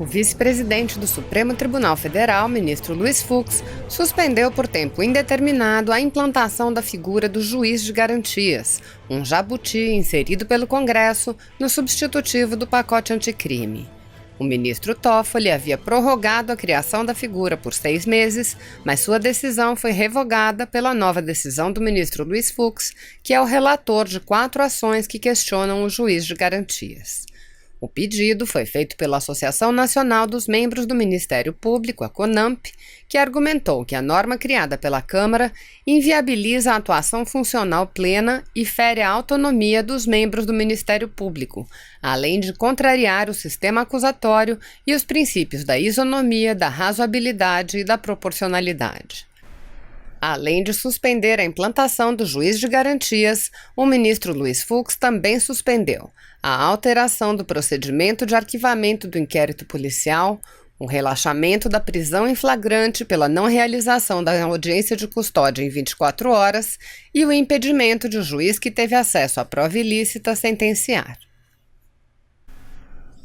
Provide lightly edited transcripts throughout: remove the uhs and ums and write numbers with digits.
O vice-presidente do Supremo Tribunal Federal, ministro Luiz Fux, suspendeu por tempo indeterminado a implantação da figura do juiz de garantias, um jabuti inserido pelo Congresso no substitutivo do pacote anticrime. O ministro Toffoli havia prorrogado a criação da figura por 6 meses, mas sua decisão foi revogada pela nova decisão do ministro Luiz Fux, que é o relator de 4 ações que questionam o juiz de garantias. O pedido foi feito pela Associação Nacional dos Membros do Ministério Público, a CONAMP, que argumentou que a norma criada pela Câmara inviabiliza a atuação funcional plena e fere a autonomia dos membros do Ministério Público, além de contrariar o sistema acusatório e os princípios da isonomia, da razoabilidade e da proporcionalidade. Além de suspender a implantação do juiz de garantias, o ministro Luiz Fux também suspendeu a alteração do procedimento de arquivamento do inquérito policial, o relaxamento da prisão em flagrante pela não realização da audiência de custódia em 24 horas e o impedimento de o juiz que teve acesso à prova ilícita sentenciar.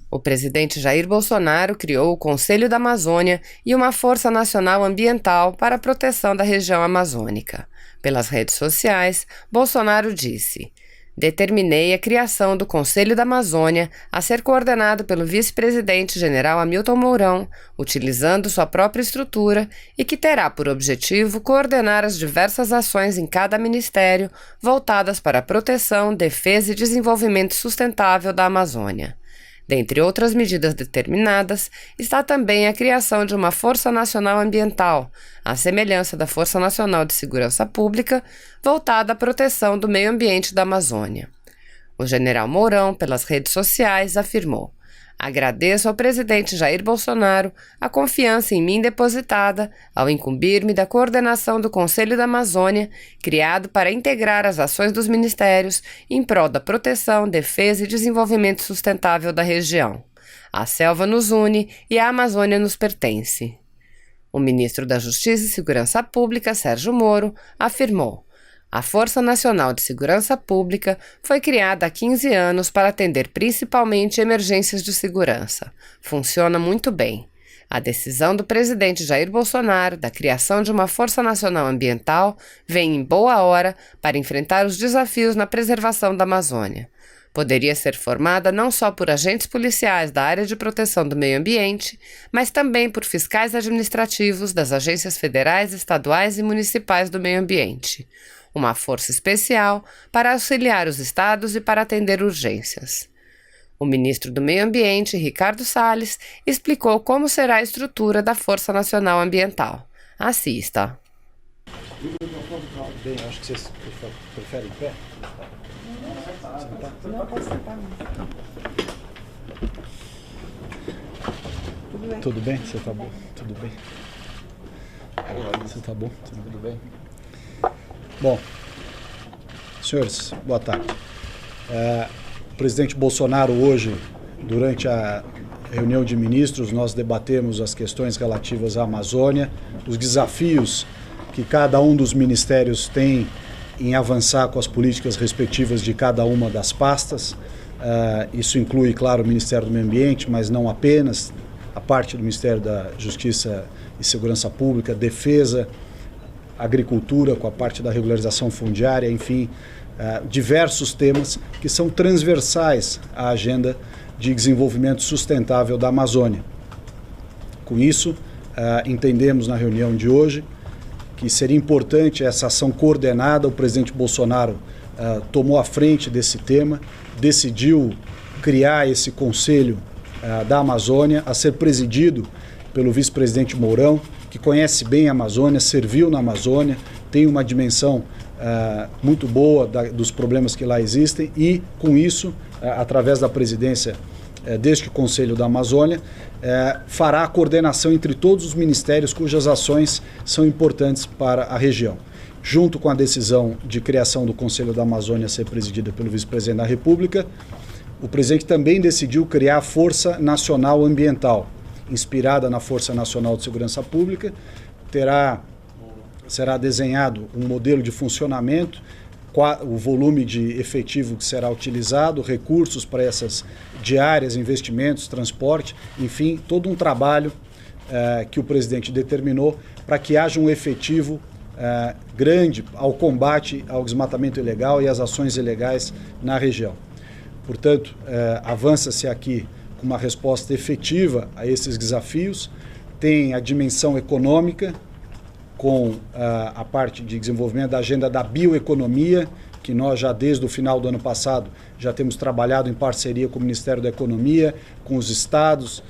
O presidente Jair Bolsonaro criou o Conselho da Amazônia e uma Força Nacional Ambiental para a proteção da região amazônica. Pelas redes sociais, Bolsonaro disse: "Determinei a criação do Conselho da Amazônia a ser coordenado pelo vice-presidente general Hamilton Mourão, utilizando sua própria estrutura e que terá por objetivo coordenar as diversas ações em cada ministério voltadas para a proteção, defesa e desenvolvimento sustentável da Amazônia." Dentre outras medidas determinadas, está também a criação de uma Força Nacional Ambiental, à semelhança da Força Nacional de Segurança Pública, voltada à proteção do meio ambiente da Amazônia. O general Mourão, pelas redes sociais, afirmou: "Agradeço ao presidente Jair Bolsonaro a confiança em mim depositada ao incumbir-me da coordenação do Conselho da Amazônia, criado para integrar as ações dos ministérios em prol da proteção, defesa e desenvolvimento sustentável da região. A selva nos une e a Amazônia nos pertence." O ministro da Justiça e Segurança Pública, Sérgio Moro, afirmou: "A Força Nacional de Segurança Pública foi criada há 15 anos para atender principalmente emergências de segurança. Funciona muito bem. A decisão do presidente Jair Bolsonaro da criação de uma Força Nacional Ambiental vem em boa hora para enfrentar os desafios na preservação da Amazônia. Poderia ser formada não só por agentes policiais da área de proteção do meio ambiente, mas também por fiscais administrativos das agências federais, estaduais e municipais do meio ambiente. Uma força especial para auxiliar os estados e para atender urgências." O ministro do Meio Ambiente, Ricardo Salles, explicou como será a estrutura da Força Nacional Ambiental. Assista. Bem, acho que vocês preferem em pé? Não, pode sentar. Tudo bem? Você tá bom? Tudo bem? Você tá bom? Tudo bem? Bom, senhores, boa tarde. O presidente Bolsonaro hoje, durante a reunião de ministros, nós debatemos as questões relativas à Amazônia, os desafios que cada um dos ministérios tem em avançar com as políticas respectivas de cada uma das pastas. Isso inclui, claro, o Ministério do Meio Ambiente, mas não apenas, a parte do Ministério da Justiça e Segurança Pública, Defesa, Agricultura, com a parte da regularização fundiária, enfim, diversos temas que são transversais à agenda de desenvolvimento sustentável da Amazônia. Com isso, entendemos na reunião de hoje que seria importante essa ação coordenada. O presidente Bolsonaro tomou a frente desse tema, decidiu criar esse Conselho da Amazônia, a ser presidido pelo vice-presidente Mourão, que conhece bem a Amazônia, serviu na Amazônia, tem uma dimensão muito boa dos problemas que lá existem e, com isso, através da presidência deste Conselho da Amazônia, fará a coordenação entre todos os ministérios cujas ações são importantes para a região. Junto com a decisão de criação do Conselho da Amazônia ser presidida pelo vice-presidente da República, o presidente também decidiu criar a Força Nacional Ambiental, inspirada na Força Nacional de Segurança Pública. Será desenhado um modelo de funcionamento o volume de efetivo que será utilizado, recursos para essas diárias, investimentos, transporte, enfim, todo um trabalho que o presidente determinou para que haja um efetivo grande ao combate ao desmatamento ilegal e às ações ilegais na região. Portanto, avança-se aqui com uma resposta efetiva a esses desafios, tem a dimensão econômica, com a parte de desenvolvimento da agenda da bioeconomia, que nós já desde o final do ano passado já temos trabalhado em parceria com o Ministério da Economia, com os estados,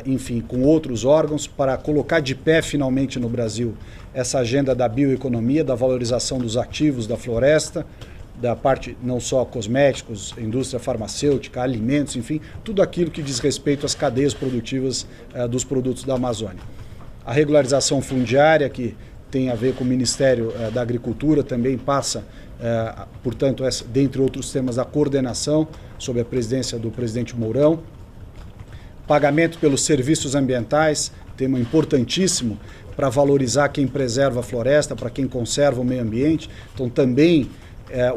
enfim, com outros órgãos, para colocar de pé finalmente no Brasil essa agenda da bioeconomia, da valorização dos ativos da floresta, da parte não só cosméticos, indústria farmacêutica, alimentos, enfim, tudo aquilo que diz respeito às cadeias produtivas dos produtos da Amazônia. A regularização fundiária, que tem a ver com o Ministério da Agricultura, também passa, portanto, dentre outros temas, a coordenação sob a presidência do presidente Mourão. Pagamento pelos serviços ambientais, tema importantíssimo para valorizar quem preserva a floresta, para quem conserva o meio ambiente. Então, também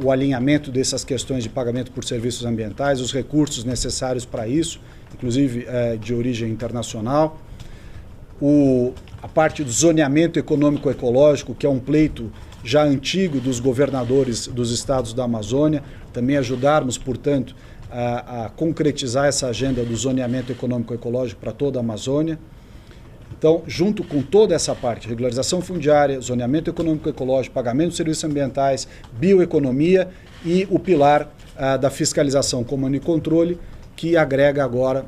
o alinhamento dessas questões de pagamento por serviços ambientais, os recursos necessários para isso, inclusive de origem internacional. A parte do zoneamento econômico-ecológico, que é um pleito já antigo dos governadores dos estados da Amazônia, também ajudarmos, portanto, a concretizar essa agenda do zoneamento econômico-ecológico para toda a Amazônia. Então, junto com toda essa parte, regularização fundiária, zoneamento econômico-ecológico, pagamento de serviços ambientais, bioeconomia e o pilar da fiscalização, comando e controle, que agrega agora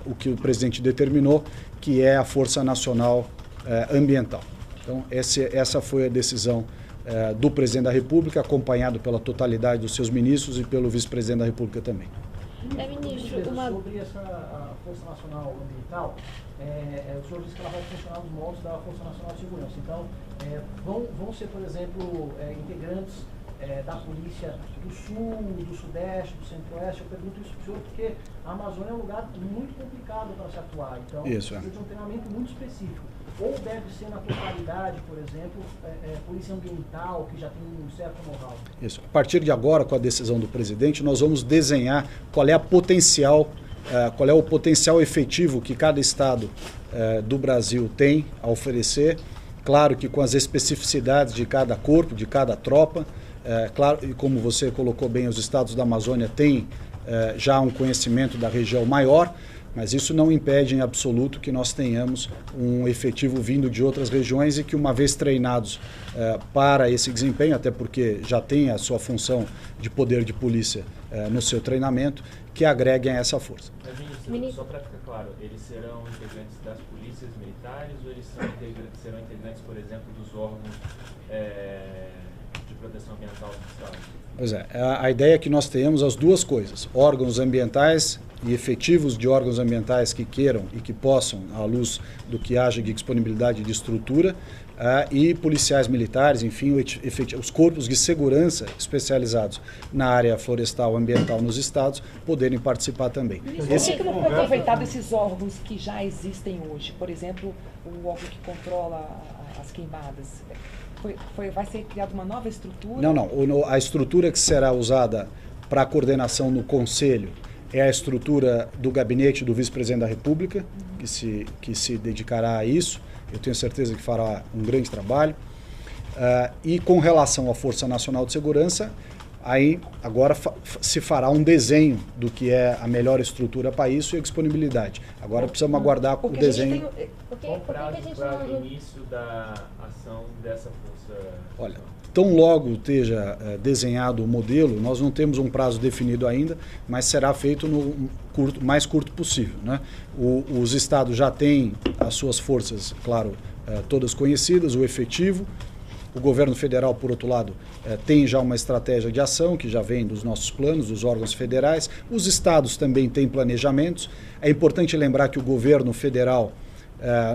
o que o presidente determinou, que é a Força Nacional Ambiental. Então, essa foi a decisão do presidente da República, acompanhado pela totalidade dos seus ministros e pelo vice-presidente da República também. Ministro, sobre essa Força Nacional Ambiental, o senhor disse que ela vai funcionar nos moldes da Força Nacional de Segurança. Então, vão ser, por exemplo, integrantes da Polícia do Sul, do Sudeste, do Centro-Oeste. Eu pergunto isso para o senhor porque a Amazônia é um lugar muito complicado para se atuar. Então, precisa de um treinamento muito específico. Ou deve ser na totalidade, por exemplo, Polícia Ambiental, que já tem um certo know-how? Isso. A partir de agora, com a decisão do presidente, nós vamos desenhar qual é o potencial efetivo que cada estado do Brasil tem a oferecer. Claro que com as especificidades de cada corpo, de cada tropa. Claro, e como você colocou bem, os estados da Amazônia têm já um conhecimento da região maior, mas isso não impede em absoluto que nós tenhamos um efetivo vindo de outras regiões e que, uma vez treinados para esse desempenho, até porque já tem a sua função de poder de polícia no seu treinamento, que agreguem a essa força. Ministro, só para ficar claro, eles serão integrantes das polícias militares ou eles serão integrantes, por exemplo, dos órgãos de proteção ambiental do Estado? Pois é, a ideia é que nós tenhamos as duas coisas, órgãos ambientais e efetivos de órgãos ambientais que queiram e que possam, à luz do que haja de disponibilidade de estrutura, e policiais militares, enfim, os corpos de segurança especializados na área florestal ambiental nos estados poderem participar também. Por que não foi aproveitado esses órgãos que já existem hoje? Por exemplo, o órgão que controla as queimadas. Vai ser criada uma nova estrutura? Não. A estrutura que será usada para a coordenação no Conselho é a estrutura do gabinete do vice-presidente da República, que se dedicará a isso. Eu tenho certeza que fará um grande trabalho. E com relação à Força Nacional de Segurança, aí agora se fará um desenho do que é a melhor estrutura para isso e a disponibilidade. Agora precisamos aguardar o desenho. Qual o prazo para o início da ação dessa força? Olha, tão logo esteja desenhado o modelo, nós não temos um prazo definido ainda, mas será feito no mais curto possível, né? Os estados já têm as suas forças, claro, todas conhecidas, o efetivo. O governo federal, por outro lado, tem já uma estratégia de ação que já vem dos nossos planos, dos órgãos federais. Os estados também têm planejamentos. É importante lembrar que o governo federal,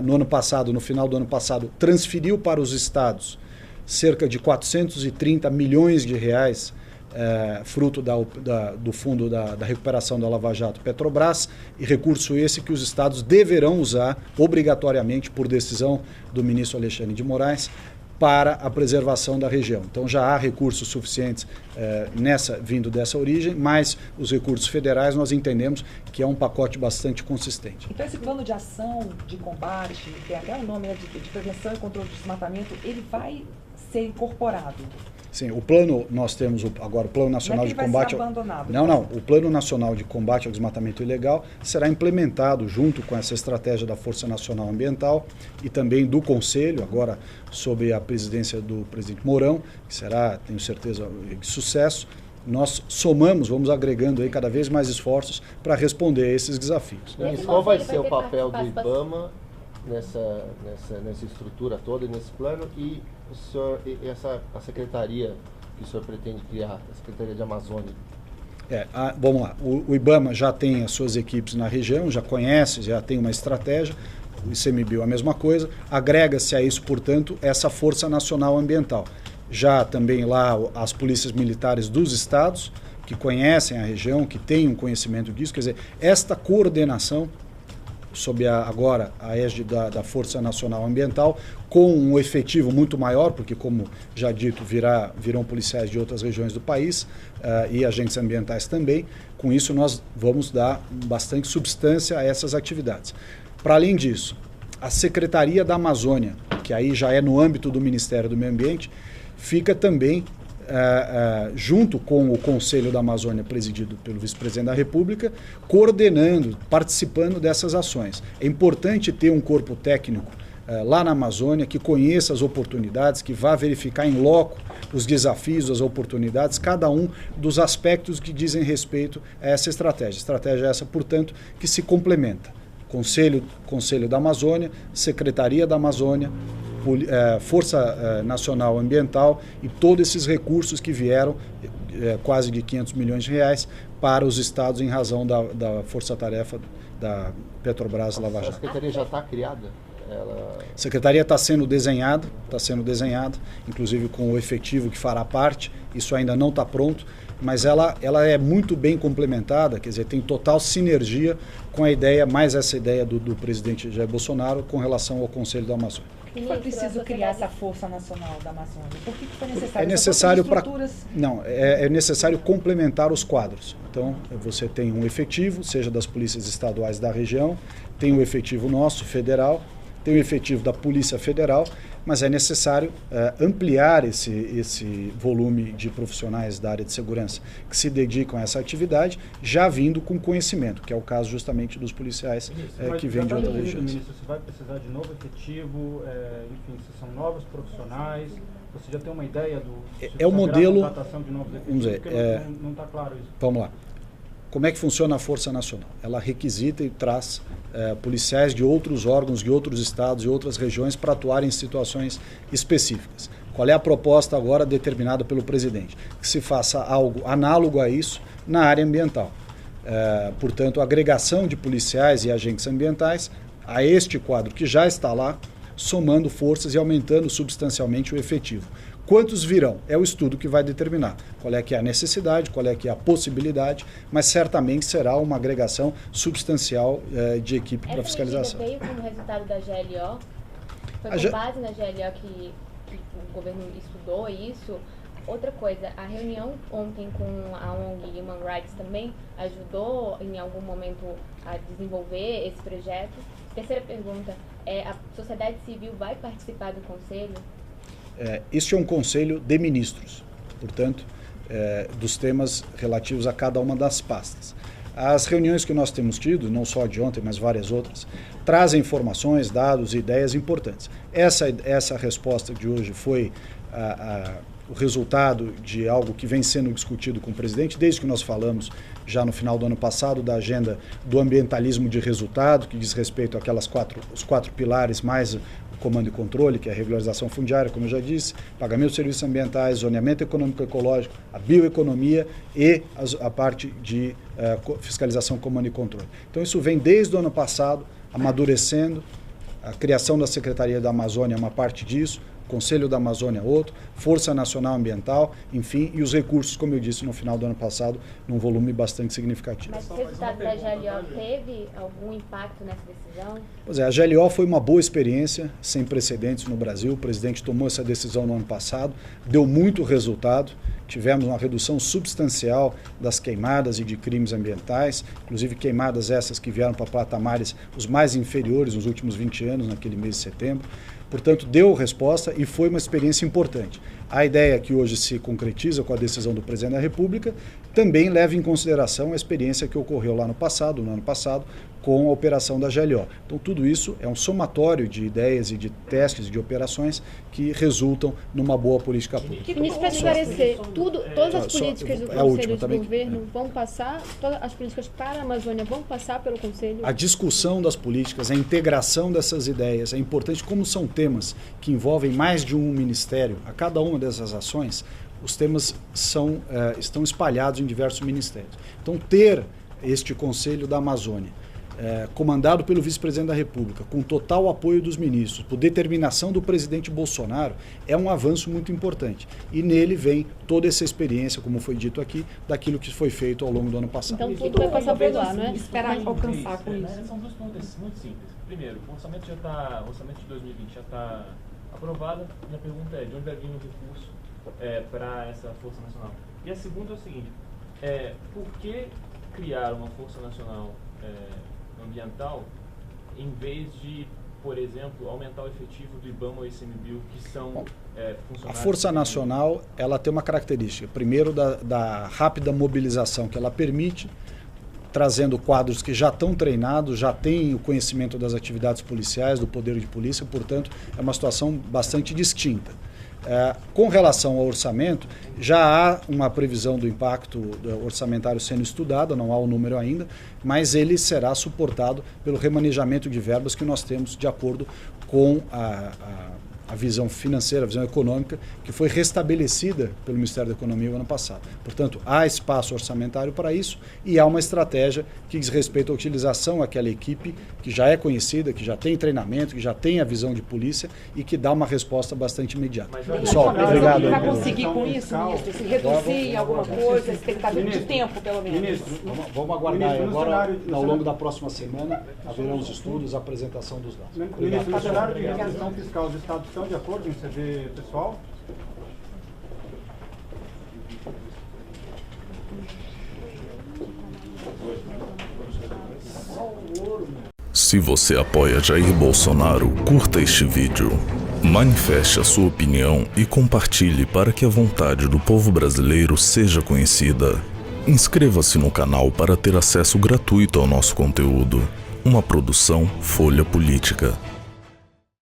no ano passado, no final do ano passado, transferiu para os estados cerca de 430 milhões de reais, fruto do fundo da recuperação da Lava Jato Petrobras, e recurso esse que os estados deverão usar obrigatoriamente por decisão do ministro Alexandre de Moraes para a preservação da região. Então já há recursos suficientes vindo dessa origem, mas os recursos federais nós entendemos que é um pacote bastante consistente. Então esse plano de ação, de combate, tem até um nome, né, de prevenção e controle do desmatamento, ele vai ser incorporado? Sim, o plano, nós temos agora o Plano Nacional de Combate... Não, o Plano Nacional de Combate ao Desmatamento Ilegal será implementado junto com essa estratégia da Força Nacional Ambiental e também do Conselho, agora sob a presidência do presidente Mourão, que será, tenho certeza, de sucesso. Nós somamos, vamos agregando aí cada vez mais esforços para responder a esses desafios. Mas qual vai ser o papel do IBAMA nessa estrutura toda, nesse plano, e o senhor, a secretaria que o senhor pretende criar, a Secretaria de Amazônia? Vamos lá, o IBAMA já tem as suas equipes na região, já conhece, já tem uma estratégia, o ICMBio a mesma coisa, agrega-se a isso, portanto, essa Força Nacional Ambiental. Já também lá as polícias militares dos estados, que conhecem a região, que têm um conhecimento disso, quer dizer, esta coordenação sob agora a égide da Força Nacional Ambiental, com um efetivo muito maior, porque, como já dito, virão policiais de outras regiões do país e agentes ambientais também. Com isso, nós vamos dar bastante substância a essas atividades. Para além disso, a Secretaria da Amazônia, que aí já é no âmbito do Ministério do Meio Ambiente, fica também junto com o Conselho da Amazônia, presidido pelo vice-presidente da República, coordenando, participando dessas ações. É importante ter um corpo técnico lá na Amazônia que conheça as oportunidades, que vá verificar em loco os desafios, as oportunidades, cada um dos aspectos que dizem respeito a essa estratégia. Estratégia essa, portanto, que se complementa. Conselho da Amazônia, Secretaria da Amazônia, Força Nacional Ambiental e todos esses recursos que vieram, quase de 500 milhões de reais, para os estados em razão da força-tarefa da Petrobras Lava Jato. A Secretaria já está criada? A Secretaria está sendo desenhada, inclusive com o efetivo que fará parte, isso ainda não está pronto, mas ela é muito bem complementada, quer dizer, tem total sinergia com a ideia, mais essa ideia do presidente Jair Bolsonaro com relação ao Conselho da Amazônia. Por que foi preciso criar essa Força Nacional da Amazônia? Por que foi necessário? É necessário complementar os quadros. Então, você tem um efetivo, seja das polícias estaduais da região, tem um efetivo nosso, federal, tem o efetivo da Polícia Federal, mas é necessário ampliar esse volume de profissionais da área de segurança que se dedicam a essa atividade, já vindo com conhecimento, que é o caso justamente dos policiais que vêm de outras regiões. Ministro, você vai precisar de novo efetivo, enfim, se são novos profissionais, você já tem uma ideia o modelo, contratação de novos efetivos? Vamos ver, não está claro isso. Vamos lá. Como é que funciona a Força Nacional? Ela requisita e traz policiais de outros órgãos, de outros estados, de outras regiões para atuar em situações específicas. Qual é a proposta agora determinada pelo presidente? Que se faça algo análogo a isso na área ambiental. Portanto, a agregação de policiais e agentes ambientais a este quadro que já está lá, somando forças e aumentando substancialmente o efetivo. Quantos virão? É o estudo que vai determinar qual é que é a necessidade, qual é que é a possibilidade, mas certamente será uma agregação substancial de equipe para fiscalização. Essa medida veio como resultado da GLO? Foi com base na GLO que o governo estudou isso? Outra coisa, a reunião ontem com a ONG Human Rights também ajudou em algum momento a desenvolver esse projeto? Terceira pergunta, a sociedade civil vai participar do conselho? Este é um conselho de ministros, portanto, dos temas relativos a cada uma das pastas. As reuniões que nós temos tido, não só de ontem, mas várias outras, trazem informações, dados e ideias importantes. Essa resposta de hoje foi o resultado de algo que vem sendo discutido com o presidente, desde que nós falamos já no final do ano passado da agenda do ambientalismo de resultado, que diz respeito àquelas os quatro pilares, mais o comando e controle, que é a regularização fundiária, como eu já disse, pagamento de serviços ambientais, zoneamento econômico-ecológico, a bioeconomia e a parte de fiscalização, comando e controle. Então isso vem desde o ano passado, amadurecendo. A criação da Secretaria da Amazônia é uma parte disso, Conselho da Amazônia outro, Força Nacional Ambiental, enfim, e os recursos, como eu disse, no final do ano passado, num volume bastante significativo. Mas o resultado da GLO teve algum impacto nessa decisão? Pois é, a GLO foi uma boa experiência, sem precedentes no Brasil. O presidente tomou essa decisão no ano passado, deu muito resultado. Tivemos uma redução substancial das queimadas e de crimes ambientais, inclusive queimadas essas que vieram para patamares os mais inferiores nos últimos 20 anos, naquele mês de setembro. Portanto, deu resposta e foi uma experiência importante. A ideia que hoje se concretiza com a decisão do presidente da República também leva em consideração a experiência que ocorreu lá no ano passado, com a operação da GLO. Então, tudo isso é um somatório de ideias e de testes e de operações que resultam numa boa política pública. Ministro, para esclarecer, todas as políticas do Conselho de Governo vão passar, todas as políticas para a Amazônia vão passar pelo Conselho? A discussão das políticas, a integração dessas ideias é importante, como são temas que envolvem mais de um ministério. A cada uma dessas ações, os temas estão espalhados em diversos ministérios. Então, ter este Conselho da Amazônia, comandado pelo vice-presidente da República, com total apoio dos ministros, por determinação do presidente Bolsonaro, é um avanço muito importante. E nele vem toda essa experiência, como foi dito aqui, daquilo que foi feito ao longo do ano passado. Então tudo vai passar por lá, não é? Esperar alcançar com isso. São duas perguntas muito simples. Primeiro, o orçamento de 2020 já está aprovado. Minha pergunta é, de onde vai vir o recurso para essa Força Nacional? E a segunda é o seguinte, por que criar uma Força Nacional ambiental, em vez de, por exemplo, aumentar o efetivo do IBAMA ou ICMBio, que são funcionários... A Força Nacional, ela tem uma característica, primeiro da rápida mobilização que ela permite, trazendo quadros que já estão treinados, já têm o conhecimento das atividades policiais, do poder de polícia, portanto, é uma situação bastante distinta. Com relação ao orçamento, já há uma previsão do impacto orçamentário sendo estudada, não há o número ainda, mas ele será suportado pelo remanejamento de verbas que nós temos de acordo com a visão financeira, a visão econômica, que foi restabelecida pelo Ministério da Economia no ano passado. Portanto, há espaço orçamentário para isso e há uma estratégia que diz respeito à utilização daquela equipe que já é conhecida, que já tem treinamento, que já tem a visão de polícia e que dá uma resposta bastante imediata. Pessoal, obrigado. Vai conseguir com isso, ministro? Se reduzir alguma coisa, expectativa de tempo, pelo menos? Vamos aguardar. Agora, ao longo da próxima semana, haverão os estudos, a apresentação dos dados. Ministro, no cenário de restrição fiscal, os estados estão de acordo em ceder pessoal? Se você apoia Jair Bolsonaro, curta este vídeo, manifeste a sua opinião e compartilhe para que a vontade do povo brasileiro seja conhecida. Inscreva-se no canal para ter acesso gratuito ao nosso conteúdo. Uma produção Folha Política.